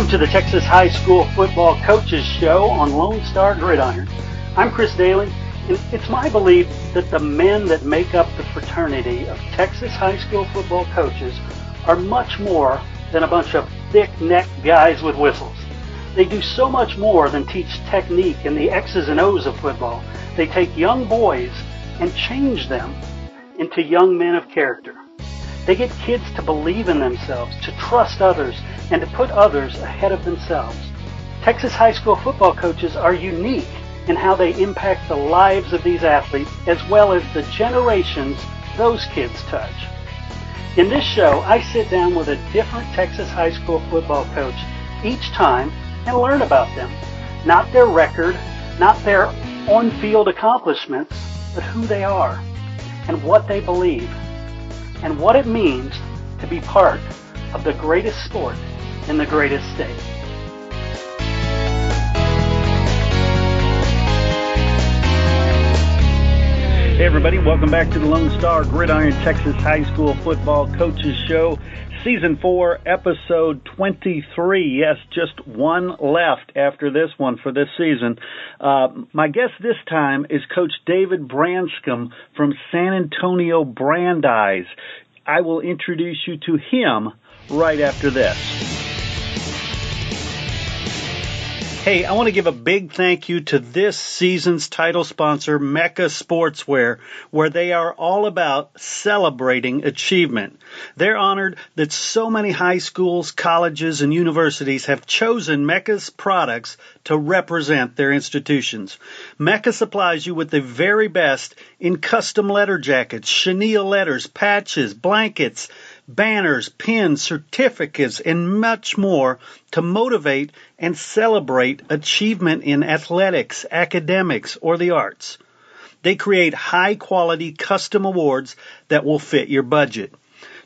Welcome to the Texas High School Football Coaches Show on Lone Star Gridiron. I'm Chris Daly, and it's my belief that the men that make up the fraternity of Texas high school football coaches are much more than a bunch of thick-necked guys with whistles. They do so much more than teach technique and the X's and O's of football. They take young boys and change them into young men of character. They get kids to believe in themselves, to trust others, and to put others ahead of themselves. Texas high school football coaches are unique in how they impact the lives of these athletes as well as the generations those kids touch. In this show, I sit down with a different Texas high school football coach each time and learn about them. Not their record, not their on-field accomplishments, but who they are and what they believe and what it means to be part of the greatest sport in the greatest state. Hey everybody, welcome back to the Lone Star Gridiron Texas High School Football Coaches Show, Season 4, Episode 23. Yes, just one left after this one for this season. My guest this time is Coach David Branscom from San Antonio, Brandeis. I will introduce you to him right after this. Hey, I want to give a big thank you to this season's title sponsor, Mecca Sportswear, where they are all about celebrating achievement. They're honored that so many high schools, colleges, and universities have chosen Mecca's products to represent their institutions. Mecca supplies you with the very best in custom letter jackets, chenille letters, patches, blankets, banners, pins, certificates, and much more to motivate and celebrate achievement in athletics, academics, or the arts. They create high-quality custom awards that will fit your budget.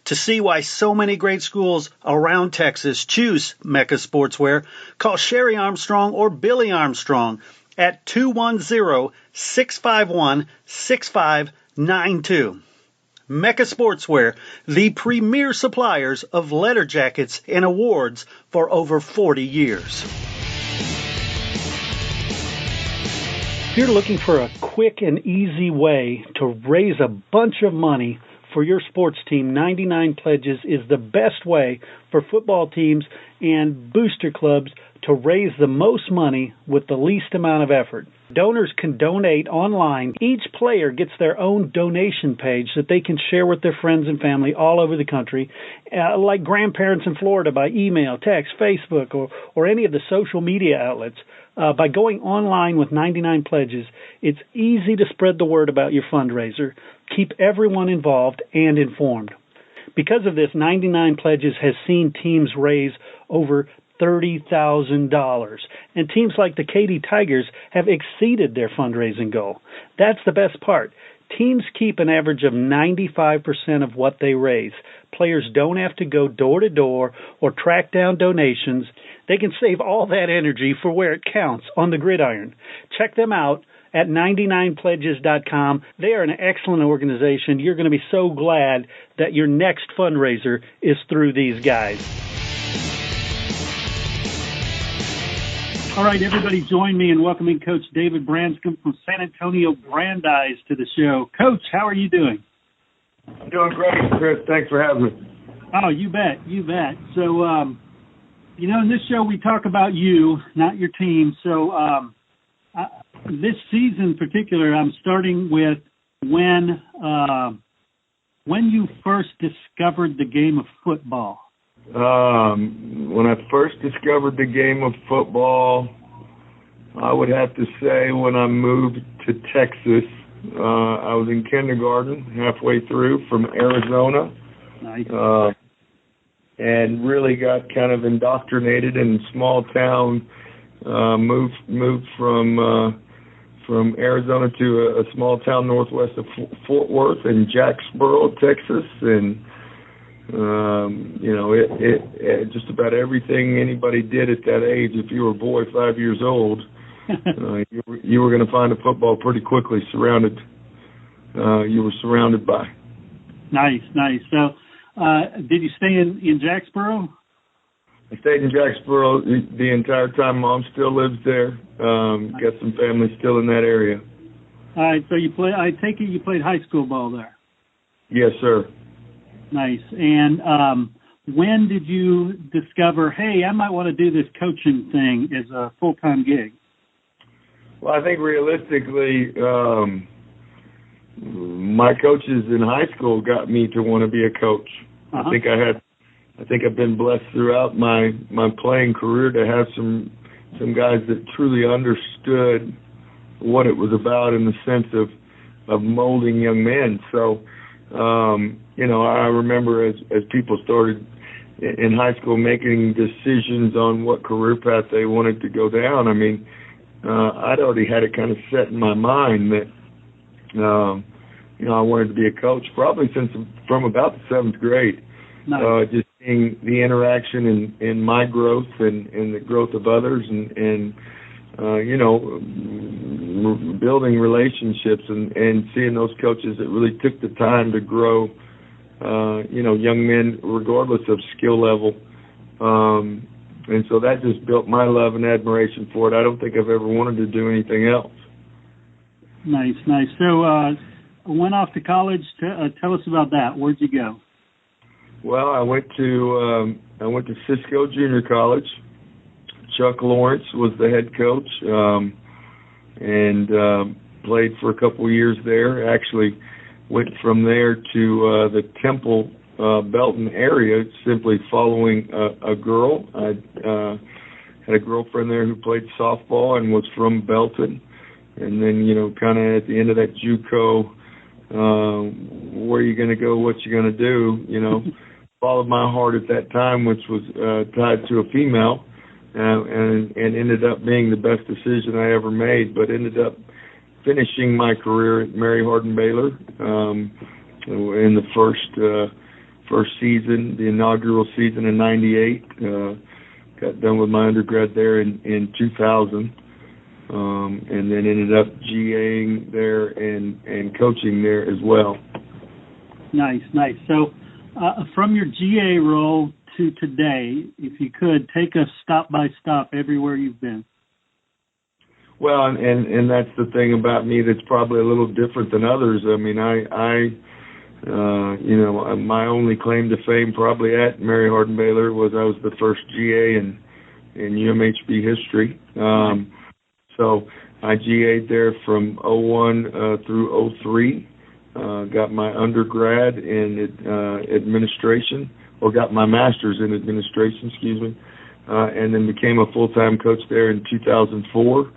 To see why so many great schools around Texas choose Mecca Sportswear, call Sherry Armstrong or Billy Armstrong at 210-651-6592. Mecca Sportswear, the premier suppliers of letter jackets and awards for over 40 years. If you're looking for a quick and easy way to raise a bunch of money for your sports team, 99 Pledges is the best way for football teams and booster clubs to raise the most money with the least amount of effort. Donors can donate online. Each player gets their own donation page that they can share with their friends and family all over the country, like grandparents in Florida by email, text, Facebook, or any of the social media outlets. By going online with 99 Pledges, it's easy to spread the word about your fundraiser, keep everyone involved and informed. Because of this, 99 Pledges has seen teams raise over $30,000. And teams like the Katy Tigers have exceeded their fundraising goal. That's the best part. Teams keep an average of 95% of what they raise. Players don't have to go door to door or track down donations. They can save all that energy for where it counts, on the gridiron. Check them out at 99pledges.com. They are an excellent organization. You're going to be so glad that your next fundraiser is through these guys. All right, everybody join me in welcoming Coach David Branscom from San Antonio, Brandeis to the show. Coach, how are you doing? I'm doing great, Chris. Thanks for having me. Oh, you bet. So, in this show we talk about you, not your team. So this season in particular, I'm starting with when you first discovered the game of football. When I first discovered the game of football, I would have to say when I moved to Texas. I was in kindergarten, halfway through, from Arizona. Nice. And really got kind of indoctrinated in small town. Moved from Arizona to a small town northwest of Fort Worth in Jacksboro, Texas, and it just about everything anybody did at that age, if you were a boy 5 years old, you were going to find a football pretty quickly surrounded. You were surrounded by. Nice. So, did you stay in Jacksboro? I stayed in Jacksboro the entire time. Mom still lives there. Got some family still in that area. All right, so I take it you played high school ball there. Yes, sir. Nice. And when did you discover, hey, I might want to do this coaching thing as a full-time gig? Well, I think realistically, my coaches in high school got me to want to be a coach. I think I've been blessed throughout my playing career to have some guys that truly understood what it was about in the sense of molding young men. So, I remember as people started in high school making decisions on what career path they wanted to go down. I mean, I'd already had it kind of set in my mind that, I wanted to be a coach probably from about the 7th grade. Nice. Just seeing the interaction in my growth and the growth of others and building relationships and seeing those coaches that really took the time to grow, young men regardless of skill level. And so that just built my love and admiration for it. I don't think I've ever wanted to do anything else. Nice. So went off to college. Tell us about that. Where'd you go? Well, I went to Cisco Junior College. Chuck Lawrence was the head coach, and played for a couple of years there. Actually went from there to the Temple, Belton area, simply following a girl. I had a girlfriend there who played softball and was from Belton. And then, kind of at the end of that JUCO, where are you going to go, what you going to do, followed my heart at that time, which was tied to a female. And ended up being the best decision I ever made, but ended up finishing my career at Mary Hardin Baylor in the first season, the inaugural season in '98. Got done with my undergrad there in 2000, and then ended up GAing there and coaching there as well. Nice. So from your GA role to today, if you could, take us stop by stop everywhere you've been. Well, and that's the thing about me that's probably a little different than others. I mean, my only claim to fame probably at Mary Hardin Baylor was I was the first GA in UMHB history. So I GA'd there from 01 through 03. Got my undergrad in administration. Or got my master's in administration, and then became a full-time coach there in 2004,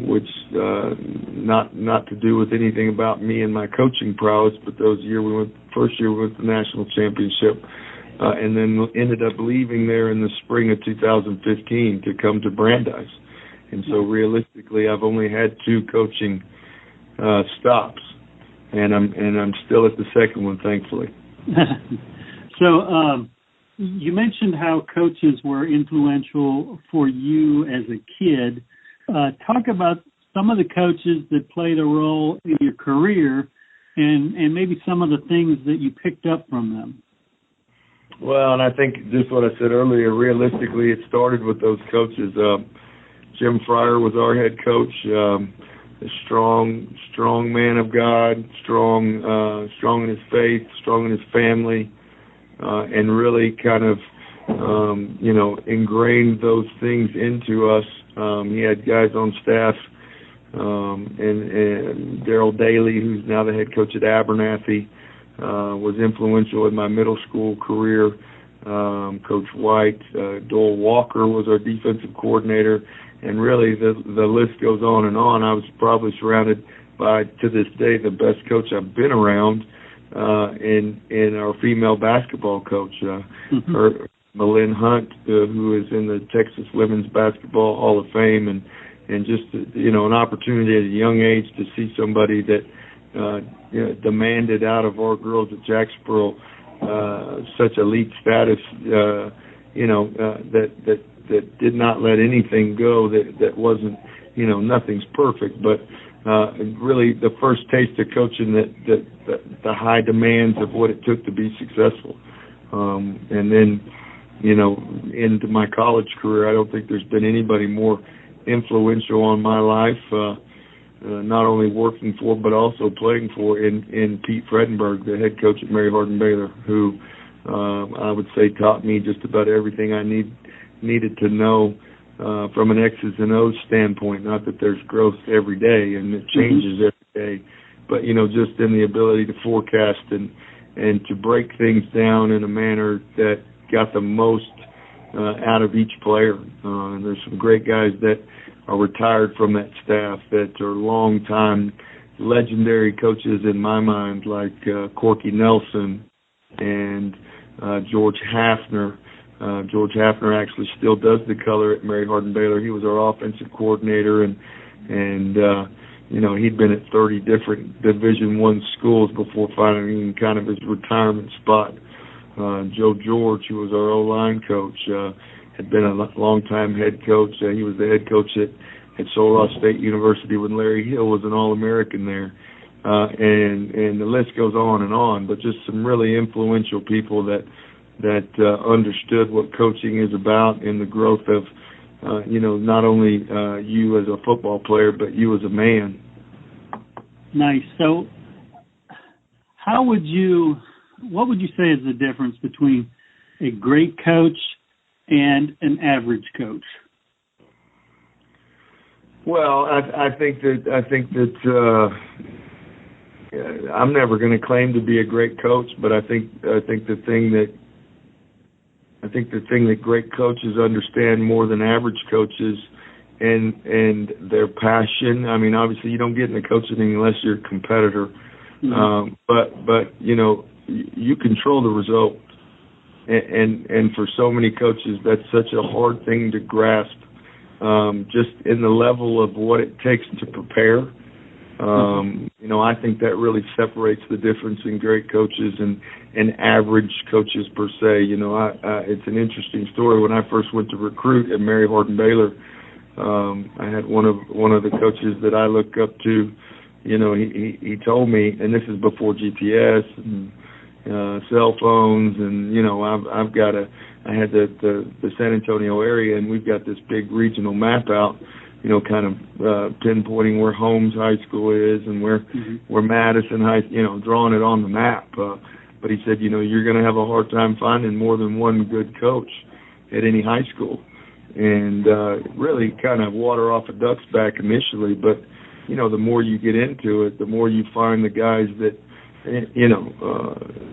which not to do with anything about me and my coaching prowess, but first year we went to the national championship, and then ended up leaving there in the spring of 2015 to come to Brandeis. And so realistically, I've only had 2 coaching stops, and I'm still at the second one, thankfully. So you mentioned how coaches were influential for you as a kid. Talk about some of the coaches that played a role in your career and maybe some of the things that you picked up from them. Well, and I think just what I said earlier, realistically, it started with those coaches. Jim Fryer was our head coach, a strong man of God, strong in his faith, strong in his family. And really kind of, ingrained those things into us. He had guys on staff, and Daryl Daly, who's now the head coach at Abernathy, was influential in my middle school career. Coach White, Doelle Walker was our defensive coordinator, and really the list goes on and on. I was probably surrounded by, to this day, the best coach I've been around. In our female basketball coach, Malin Hunt, who is in the Texas Women's Basketball Hall of Fame, and just an opportunity at a young age to see somebody that demanded out of our girls at Jacksboro such elite status, that did not let anything go, that wasn't, nothing's perfect, but really the first taste of coaching the high demands of what it took to be successful. And then, into my college career. I don't think there's been anybody more influential on my life, not only working for but also playing for, in Pete Fredenberg, the head coach at Mary Hardin Baylor, who I would say taught me just about everything I needed to know from an X's and O's standpoint. Not that there's growth every day and it changes every day, but just in the ability to forecast and to break things down in a manner that got the most out of each player. And there's some great guys that are retired from that staff that are long-time legendary coaches in my mind, like Corky Nelson and George Hafner. George Hafner actually still does the color at Mary Hardin Baylor. He was our offensive coordinator, and he'd been at 30 different Division I schools before finding kind of his retirement spot. Joe George, who was our O-line coach, had been a long-time head coach. He was the head coach at Sul Ross State University when Larry Hill was an All-American there. And the list goes on, but just some really influential people that understood what coaching is about and the growth of, not only you as a football player, but you as a man. Nice. So what would you say is the difference between a great coach and an average coach? Well, I think that I'm never going to claim to be a great coach, but I think the thing that great coaches understand more than average coaches and their passion. I mean, obviously you don't get into coaching unless you're a competitor, but you control the result, and for so many coaches that's such a hard thing to grasp, just in the level of what it takes to prepare. I think that really separates the difference in great coaches and average coaches per se. It's an interesting story. When I first went to recruit at Mary Hardin Baylor, I had one of the coaches that I look up to. He told me, and this is before GPS and cell phones, and I had the San Antonio area, and we've got this big regional map out, kind of pinpointing where Holmes High School is and where Madison High, drawing it on the map. But he said, you're going to have a hard time finding more than one good coach at any high school, and really kind of water off a duck's back initially, but the more you get into it, the more you find the guys that,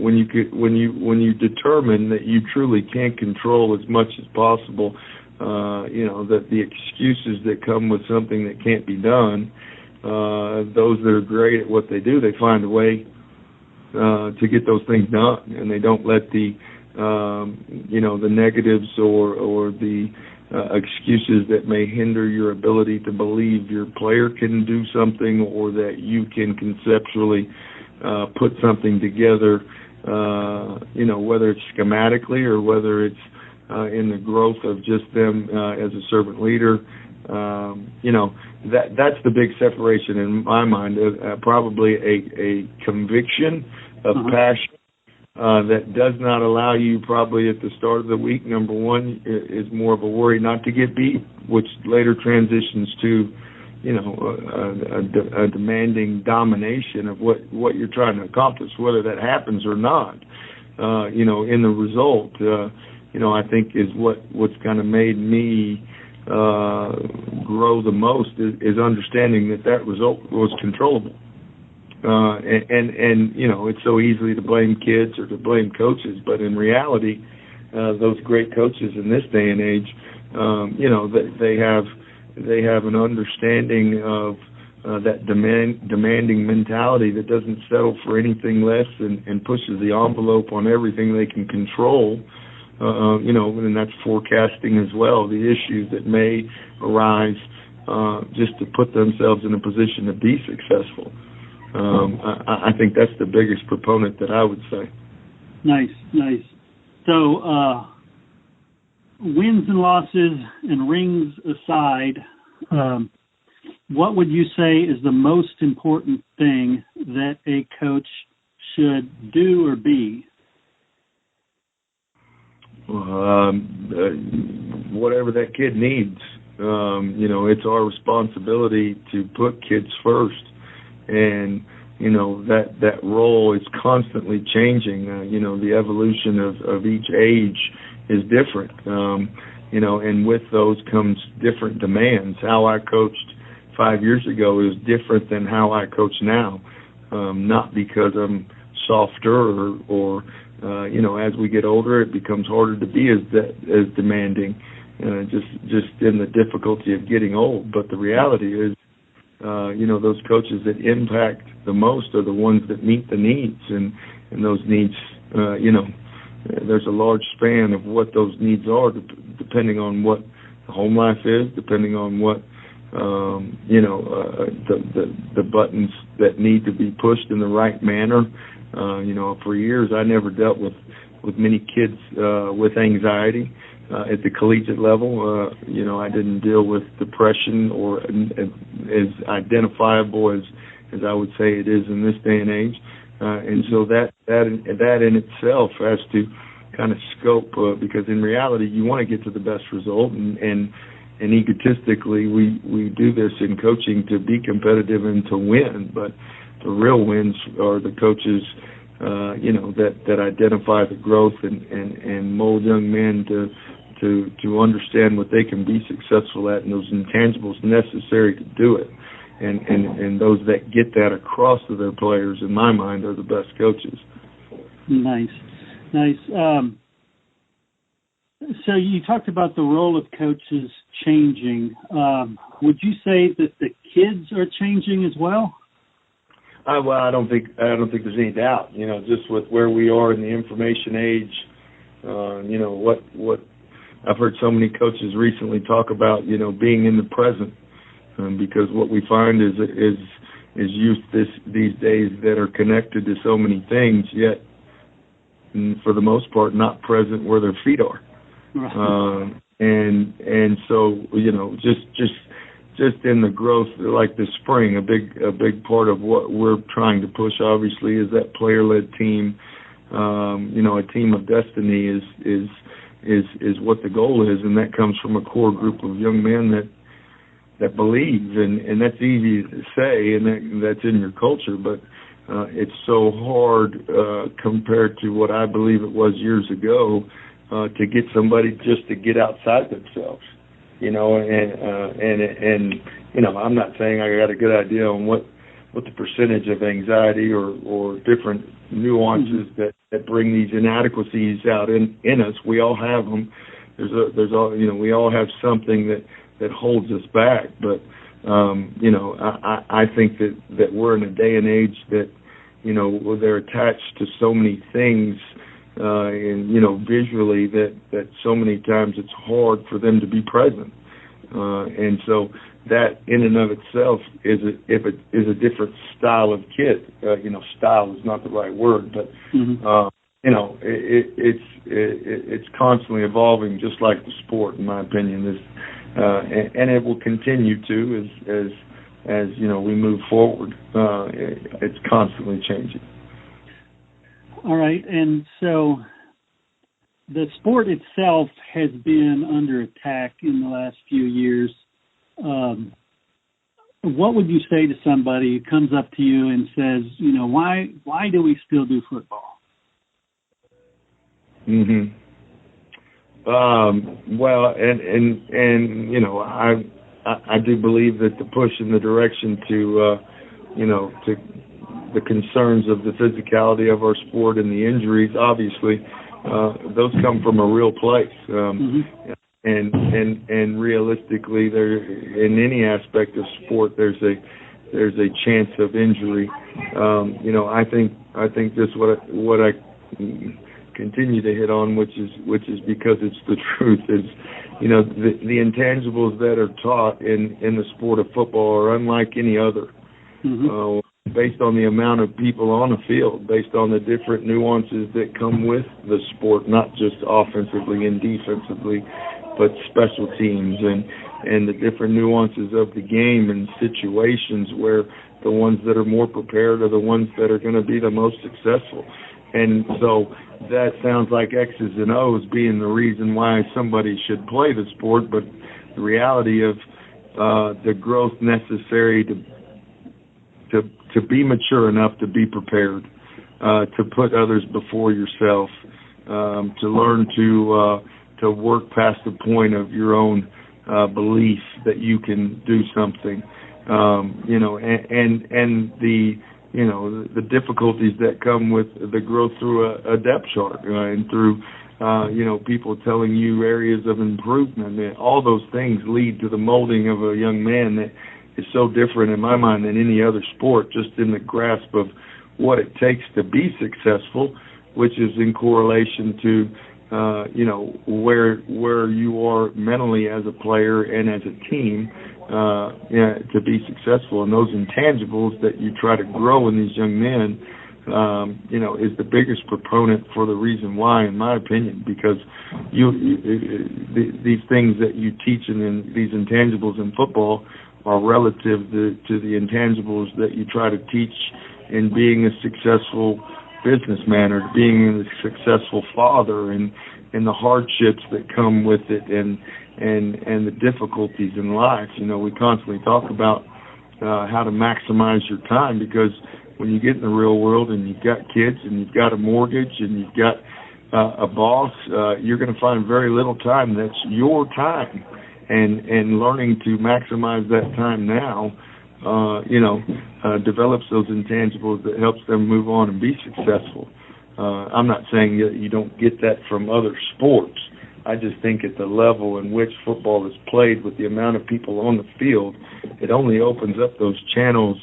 when you determine that you truly can't control as much as possible, that the excuses that come with something that can't be done, those that are great at what they do, they find a way to get those things done, and they don't let the negatives or the excuses that may hinder your ability to believe your player can do something, or that you can conceptually put something together, whether it's schematically or whether it's in the growth of just them as a servant leader. That's the big separation in my mind. Probably a conviction of passion that does not allow you, probably at the start of the week, number one, is more of a worry not to get beat, which later transitions to a demanding domination of what you're trying to accomplish, whether that happens or not. In the result, I think is what's kind of made me grow the most is understanding that result was controllable. And it's so easy to blame kids or to blame coaches, but in reality, those great coaches in this day and age, they have an understanding of that demanding mentality that doesn't settle for anything less and pushes the envelope on everything they can control. And that's forecasting as well, the issues that may arise just to put themselves in a position to be successful. I think that's the biggest proponent that I would say. Nice. So, wins and losses and rings aside, what would you say is the most important thing that a coach should do or be? whatever that kid needs. It's our responsibility to put kids first, and that role is constantly changing. The evolution of each age is different. And with those comes different demands. How I coached 5 years ago is different than how I coach now. Not because I'm softer or as we get older, it becomes harder to be as demanding. Just in the difficulty of getting old. But the reality is, those coaches that impact the most are the ones that meet the needs, and those needs, there's a large span of what those needs are, depending on what the home life is, depending on what the buttons that need to be pushed in the right manner. For years I never dealt with many kids with anxiety. At the collegiate level, I didn't deal with depression or as identifiable as I would say it is in this day and age. And so that in itself has to kind of scope, because in reality you want to get to the best result, and egotistically we do this in coaching to be competitive and to win, but the real wins are the coaches that identify the growth and mold young men to understand what they can be successful at, and those intangibles necessary to do it. And those that get that across to their players, in my mind, are the best coaches. Nice. So you talked about the role of coaches changing. Would you say that the kids are changing as well? Well, I don't think there's any doubt. Just with where we are in the information age, what I've heard so many coaches recently talk about, being in the present, because what we find is youth these days that are connected to so many things, yet for the most part not present where their feet are. Right. And so just in the growth, like this spring, a big part of what we're trying to push, obviously, is that player-led team. A team of destiny is what the goal is, and that comes from a core group of young men that believe, and that's easy to say, and that's in your culture, but it's so hard compared to what I believe it was years ago to get somebody just to get outside themselves. And I'm not saying I got a good idea on what the percentage of anxiety or different nuances that bring these inadequacies out in us. We all have them. We all have something that holds us back. But I think that we're in a day and age that they're attached to so many things. And visually that so many times it's hard for them to be present, and so that in and of itself is a different style of kid. Style is not the right word, but it's constantly evolving, just like the sport, in my opinion. And it will continue to as we move forward. It's constantly changing. All right, and so the sport itself has been under attack in the last few years. What would you say to somebody who comes up to you and says, why do we still do football? Mm-hmm. Well, and I do believe that the push in the direction to the concerns of the physicality of our sport and the injuries, obviously, those come from a real place. And realistically, there in any aspect of sport, there's a chance of injury. I think this what I continue to hit on, which is because it's the truth, is the intangibles that are taught in the sport of football are unlike any other. Based on the amount of people on the field, based on the different nuances that come with the sport, not just offensively and defensively, but special teams and the different nuances of the game and situations where the ones that are more prepared are the ones that are going to be the most successful. And so that sounds like X's and O's being the reason why somebody should play the sport, but the reality of the growth necessary to be mature enough to be prepared, to put others before yourself, to learn to work past the point of your own belief that you can do something, and the difficulties that come with the growth through a depth chart and through people telling you areas of improvement. And all those things lead to the molding of a young man that is so different in my mind than any other sport, just in the grasp of what it takes to be successful, which is in correlation to where you are mentally as a player and as a team to be successful. And those intangibles that you try to grow in these young men, is the biggest proponent for the reason why, in my opinion, because these things that you teach in these intangibles in football are relative to the intangibles that you try to teach in being a successful businessman or being a successful father, and the hardships that come with it, and the difficulties in life. We constantly talk about how to maximize your time, because when you get in the real world and you've got kids and you've got a mortgage and you've got a boss, you're going to find very little time that's your time. And learning to maximize that time now, develops those intangibles that helps them move on and be successful. I'm not saying that you don't get that from other sports. I just think at the level in which football is played, with the amount of people on the field, it only opens up those channels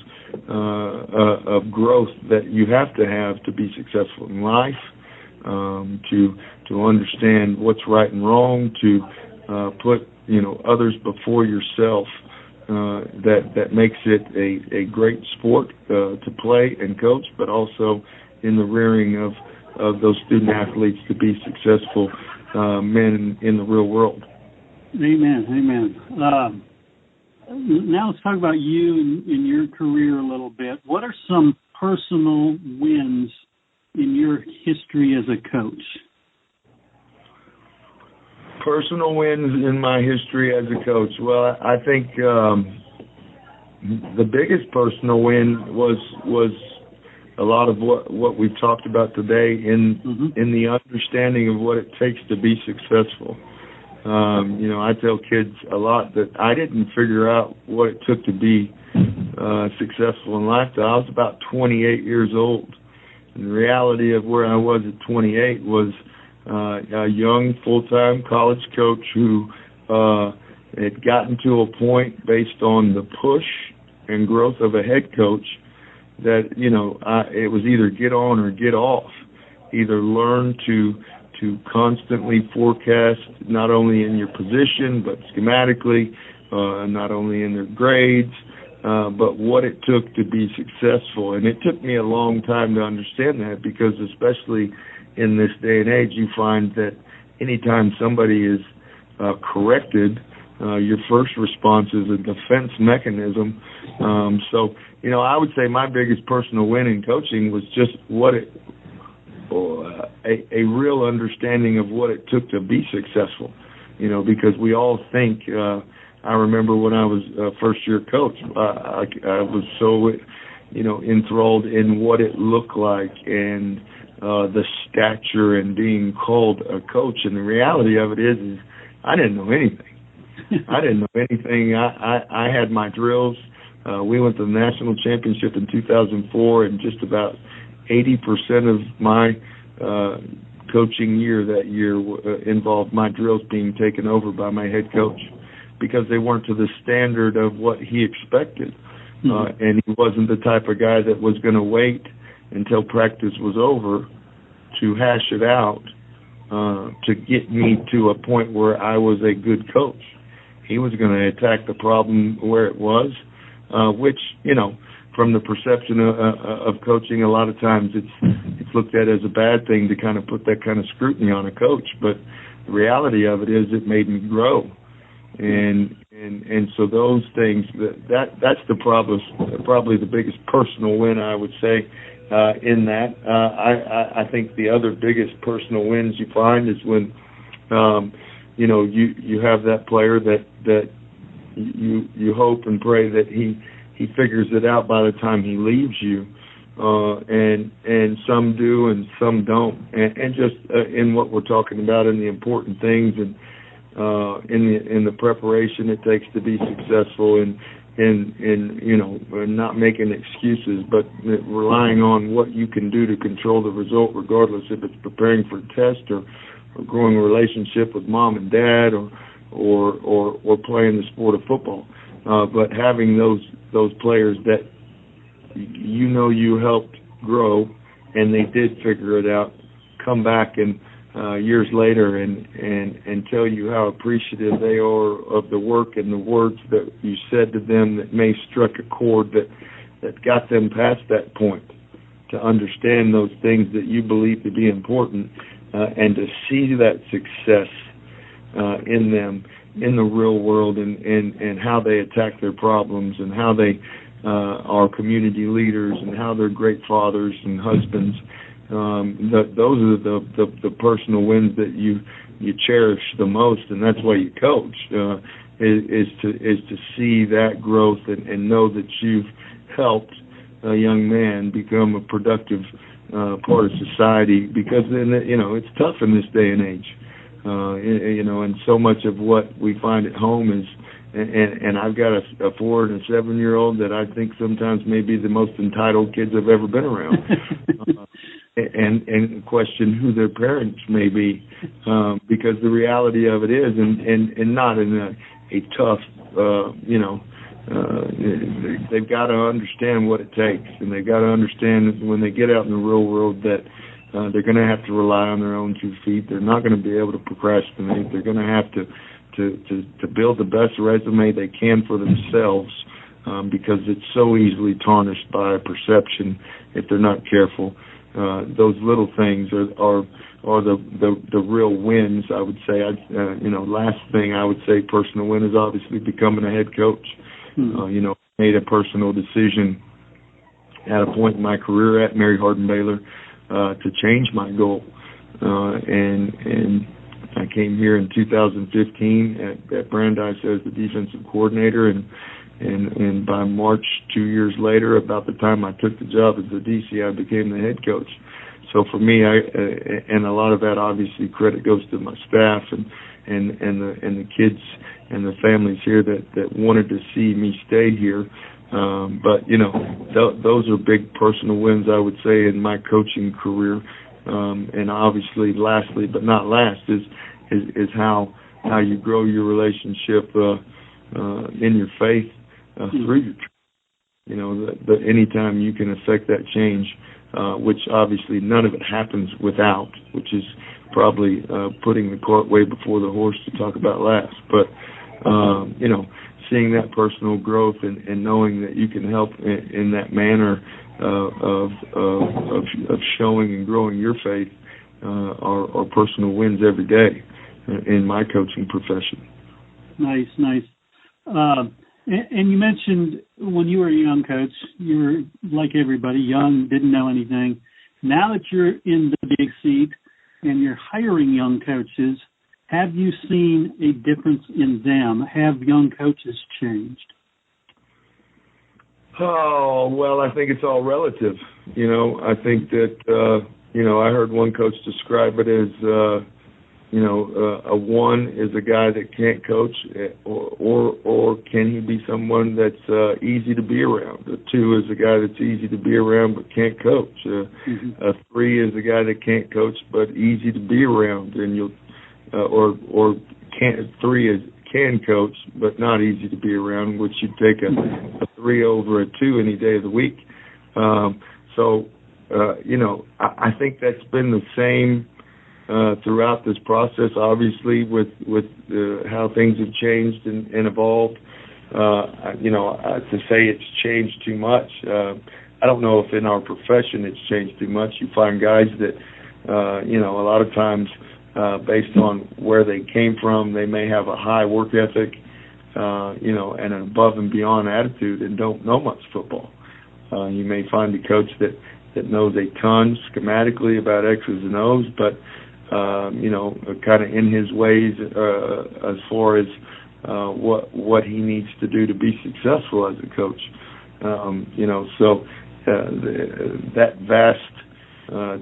of growth that you have to be successful in life, to understand what's right and wrong, to put others before yourself. That makes it a great sport to play and coach, but also in the rearing of those student athletes to be successful men in the real world. Amen. Now let's talk about you and your career a little bit. What are some personal wins in your history as a coach? Personal wins in my history as a coach. Well, I think the biggest personal win was a lot of what we've talked about today in the understanding of what it takes to be successful. I tell kids a lot that I didn't figure out what it took to be successful in life till I was about 28 years old. And the reality of where I was at 28 was a young full-time college coach who had gotten to a point based on the push and growth of a head coach that, it was either get on or get off. Either learn to constantly forecast, not only in your position, but schematically, not only in their grades, but what it took to be successful. And it took me a long time to understand that, because especially in this day and age, you find that anytime somebody is corrected, your first response is a defense mechanism. So, I would say my biggest personal win in coaching was just a real understanding of what it took to be successful. Because we all think, I remember when I was a first-year coach, I was so, enthralled in what it looked like and the stature and being called a coach. And the reality of it is I didn't know anything. I had my drills. We went to the national championship in 2004, and just about 80% of my coaching year that year involved my drills being taken over by my head coach, because they weren't to the standard of what he expected. And he wasn't the type of guy that was going to wait until practice was over to hash it out to get me to a point where I was a good coach. He was going to attack the problem where it was, which, from the perception of coaching, a lot of times it's looked at as a bad thing to kind of put that kind of scrutiny on a coach. But the reality of it is it made me grow. and so those things, that's probably the biggest personal win, I would say, in that. I think the other biggest personal wins you find is when you have that player that you hope and pray that he figures it out by the time he leaves you, and some do and some don't, and just in what we're talking about in the important things and in the preparation it takes to be successful, and not making excuses, but relying on what you can do to control the result, regardless if it's preparing for a test or growing a relationship with mom and dad or playing the sport of football. But having those players that you helped grow and they did figure it out, come back and years later and tell you how appreciative they are of the work and the words that you said to them that may struck a chord that got them past that point, to understand those things that you believe to be important, and to see that success in them in the real world, and how they attack their problems, and how they are community leaders, and how they're great fathers and husbands. Those are the personal wins that you cherish the most, and that's why you coach, is to see that growth and know that you've helped a young man become a productive part of society, because then it's tough in this day and age, and so much of what we find at home is, and I've got a 4 and a 7-year-old that I think sometimes may be the most entitled kids I've ever been around. And question who their parents may be, because the reality of it is, and not in a tough, they've got to understand what it takes, and they've got to understand when they get out in the real world that they're going to have to rely on their own 2 feet. They're not going to be able to procrastinate. They're going to have to build the best resume they can for themselves, because it's so easily tarnished by perception if they're not careful. Those little things are the real wins, I would say. Last thing I would say, personal win, is obviously becoming a head coach. Made a personal decision at a point in my career at Mary Hardin Baylor to change my goal, and I came here in 2015 at Brandeis as the defensive coordinator, and by March 2 years later, about the time I took the job as the DC, I became the head coach. So for me, and a lot of that obviously credit goes to my staff and the kids and the families here that wanted to see me stay here. But those are big personal wins, I would say, in my coaching career. And obviously, lastly but not last, is how you grow your relationship in your faith through your anytime you can affect that change, which obviously none of it happens without, which is probably putting the cart way before the horse to talk about last. But seeing that personal growth and knowing that you can help in that manner of showing and growing your faith are personal wins every day in my coaching profession. Nice. And you mentioned when you were a young coach, you were like everybody, young, didn't know anything. Now that you're in the big seat and you're hiring young coaches, have you seen a difference in them? Have young coaches changed? Oh, well, I think it's all relative. I think that, I heard one coach describe it as, a 1 is a guy that can't coach, or can he be someone that's easy to be around? A 2 is a guy that's easy to be around but can't coach. A 3 is a guy that can't coach but easy to be around, and can coach but not easy to be around, which you'd take a 3 over a 2 any day of the week. I think that's been the same throughout this process, obviously, with how things have changed and evolved. To say it's changed too much, I don't know if in our profession it's changed too much. You find guys that, a lot of times, based on where they came from, they may have a high work ethic, and an above and beyond attitude and don't know much football. You may find a coach that knows a ton schematically about X's and O's, but kind of in his ways as far as what he needs to do to be successful as a coach. So that vast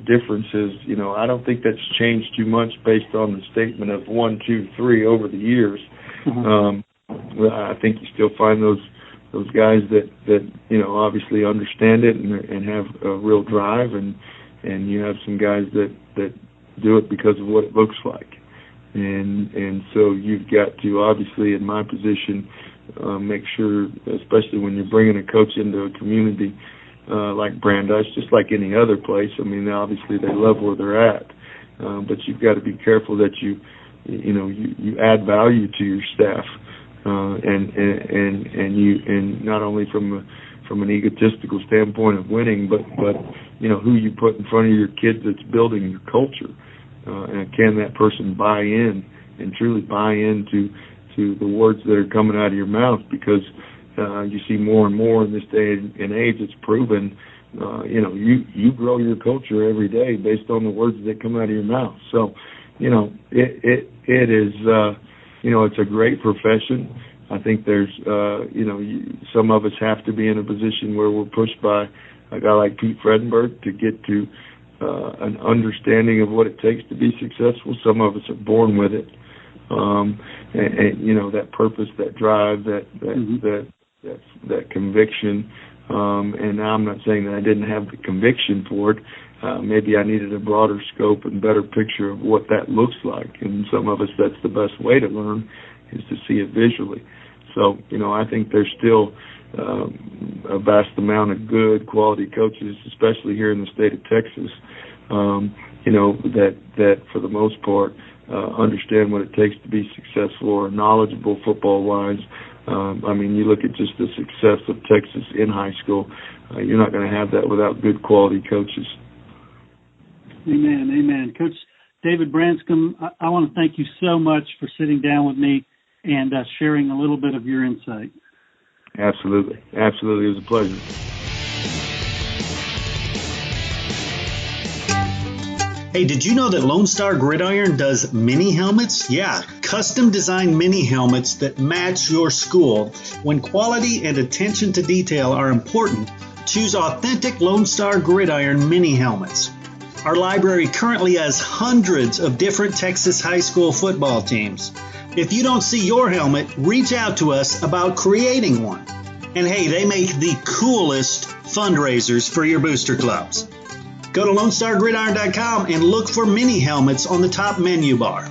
differences, I don't think that's changed too much based on the statement of 1, 2, 3 over the years. Mm-hmm. I think you still find those guys that obviously understand it and have a real drive, and you have some guys that do it because of what it looks like. And so you've got to, obviously, in my position, make sure, especially when you're bringing a coach into a community like Brandeis, just like any other place. I mean, obviously they love where they're at, but you've got to be careful that you add value to your staff, and not only from an egotistical standpoint of winning, but who you put in front of your kids that's building your culture. And can that person buy in and truly buy into the words that are coming out of your mouth? Because you see more and more in this day and age, it's proven, you grow your culture every day based on the words that come out of your mouth. So, it is, it's a great profession. I think there's, some of us have to be in a position where we're pushed by a guy like Pete Fredenberg to get to an understanding of what it takes to be successful. Some of us are born with it, and that purpose, that drive, that conviction. And I'm not saying that I didn't have the conviction for it. Maybe I needed a broader scope and better picture of what that looks like. And some of us, that's the best way to learn, is to see it visually. So, I think there's still a vast amount of good quality coaches, especially here in the state of Texas, that for the most part understand what it takes to be successful or knowledgeable football-wise. You look at just the success of Texas in high school. You're not going to have that without good quality coaches. Amen. Coach David Branscom, I want to thank you so much for sitting down with me and sharing a little bit of your insight. Absolutely. It was a pleasure. Hey, did you know that Lone Star Gridiron does mini helmets? Yeah, custom designed mini helmets that match your school. When quality and attention to detail are important, choose authentic Lone Star Gridiron mini helmets. Our library currently has hundreds of different Texas high school football teams. If you don't see your helmet, reach out to us about creating one. And hey, they make the coolest fundraisers for your booster clubs. Go to LoneStarGridiron.com and look for mini helmets on the top menu bar.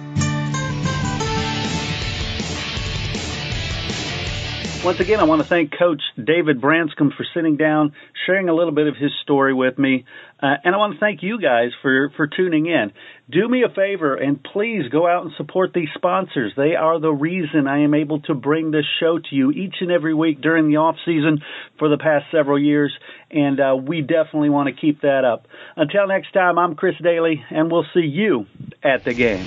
Once again, I want to thank Coach David Branscom for sitting down, sharing a little bit of his story with me. And I want to thank you guys for tuning in. Do me a favor and please go out and support these sponsors. They are the reason I am able to bring this show to you each and every week during the off season for the past several years. And we definitely want to keep that up. Until next time, I'm Chris Daly, and we'll see you at the game.